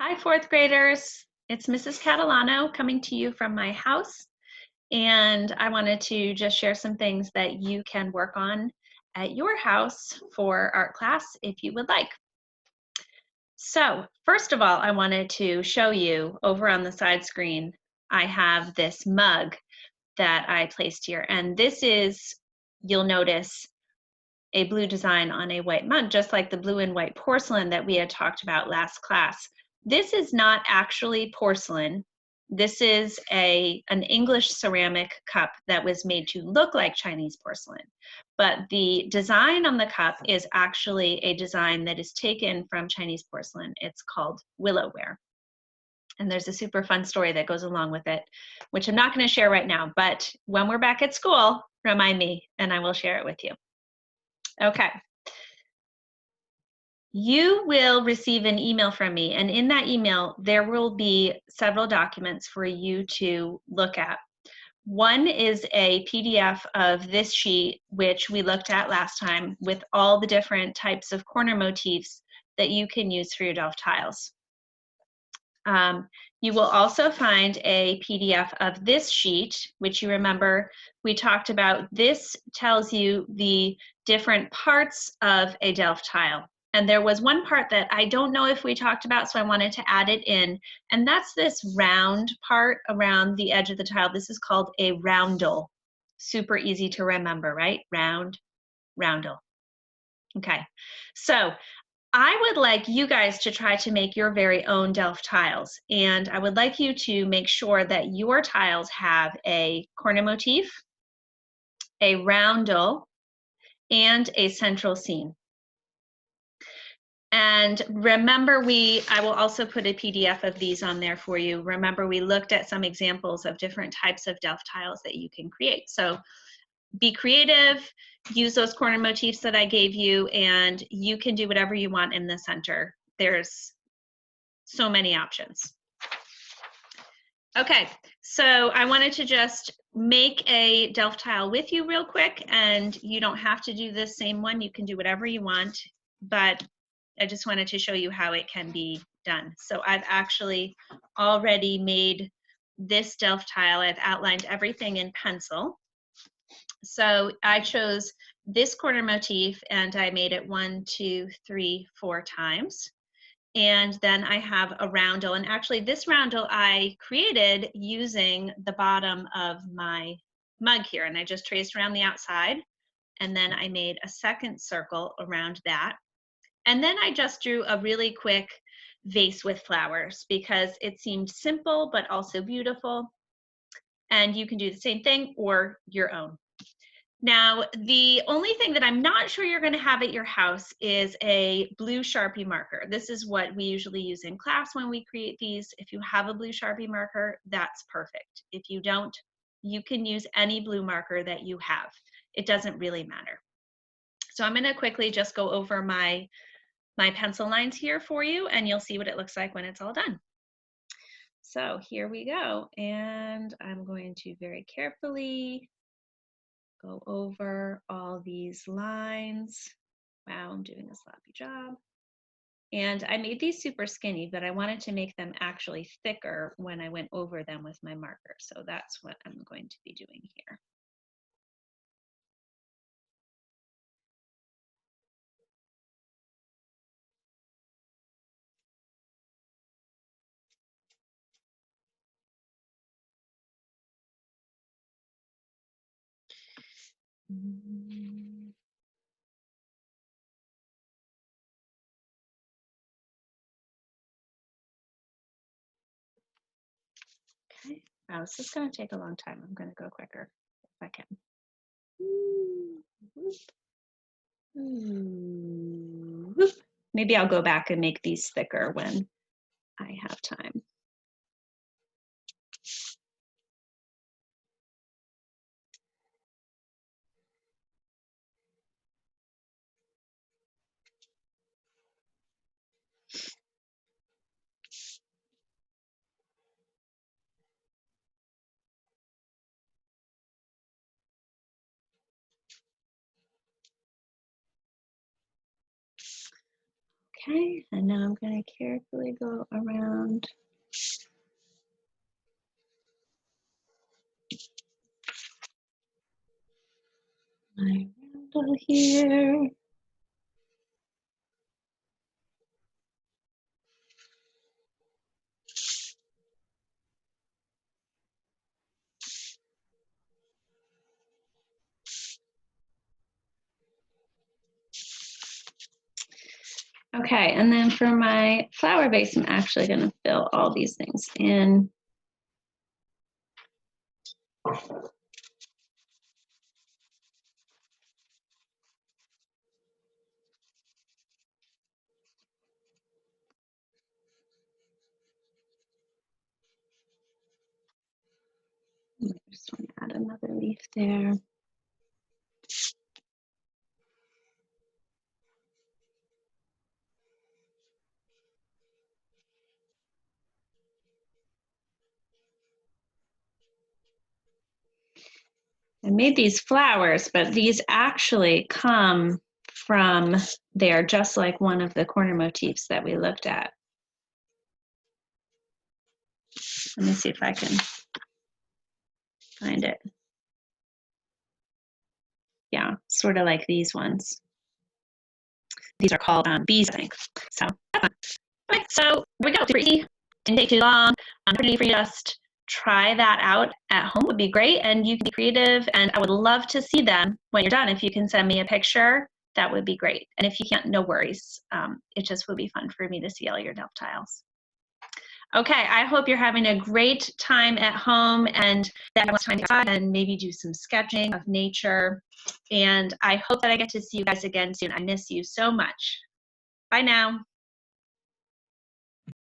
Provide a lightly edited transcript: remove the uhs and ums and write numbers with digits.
Hi, fourth graders. It's Mrs. Catalano coming to you from my house. And I wanted to just share some things that you can work on at your house for art class if you would like. So, first of all, I wanted to show you over on the side screen, I have this mug that I placed here. And this is, you'll notice, a blue design on a white mug, just like the blue and white porcelain that we had talked about last class. This is not actually porcelain. This is an English ceramic cup that was made to look like Chinese porcelain. But the design on the cup is actually a design that is taken from Chinese porcelain. It's called willowware. And there's a super fun story that goes along with it, which I'm not going to share right now, but when we're back at school, remind me and I will share it with you. Okay. You will receive an email from me, and in that email, there will be several documents for you to look at. One is a PDF of this sheet, which we looked at last time, with all the different types of corner motifs that you can use for your Delft tiles. You will also find a PDF of this sheet, which you remember we talked about. This tells you the different parts of a Delft tile. And there was one part that I don't know if we talked about, so I wanted to add it in. And that's this round part around the edge of the tile. This is called a roundel. Super easy to remember, right? Round, roundel. Okay, so I would like you guys to try to make your very own Delft tiles. And I would like you to make sure that your tiles have a corner motif, a roundel, and a central seam. And remember, I will also put a PDF of these on there for you. Remember, we looked at some examples of different types of Delft tiles that you can create. So be creative, use those corner motifs that I gave you, and you can do whatever you want in the center. There's so many options. Okay, so I wanted to just make a Delft tile with you real quick, and you don't have to do the same one. You can do whatever you want, but I just wanted to show you how it can be done. So I've actually already made this Delft tile. I've outlined everything in pencil. So I chose this corner motif and I made it 1, 2, 3, 4 times. And then I have a roundel. And actually this roundel I created using the bottom of my mug here. And I just traced around the outside. And then I made a second circle around that. And then I just drew a really quick vase with flowers because it seemed simple, but also beautiful. And you can do the same thing or your own. Now, the only thing that I'm not sure you're going to have at your house is a blue Sharpie marker. This is what we usually use in class when we create these. If you have a blue Sharpie marker, that's perfect. If you don't, you can use any blue marker that you have. It doesn't really matter. So I'm going to quickly just go over my pencil lines here for you, and you'll see what it looks like when it's all done. So here we go, and I'm going to very carefully go over all these lines. Wow, I'm doing a sloppy job. And I made these super skinny, but I wanted to make them actually thicker when I went over them with my marker. So that's what I'm going to be doing here. Okay, wow, this is going to take a long time. I'm going to go quicker if I can. Maybe I'll go back and make these thicker when I have time. Okay, and now I'm going to carefully go around my roundel here. Okay, and then for my flower base, I'm actually going to fill all these things in. I just want to add another leaf there. I made these flowers, but these actually come from, they are just like one of the corner motifs that we looked at. Let me see if I can find it. Yeah, sort of like these ones. These are called bees, I think. So, okay, so here we go. Super easy. Didn't take too long. Pretty for you. Just try that out at home would be great, and you can be creative. And I would love to see them when you're done. If you can send me a picture, that would be great. And if you can't, no worries. It just would be fun for me to see all your Delft tiles. Okay, I hope you're having a great time at home and that was time to go and maybe do some sketching of nature. And I hope that I get to see you guys again soon. I miss you so much. Bye now.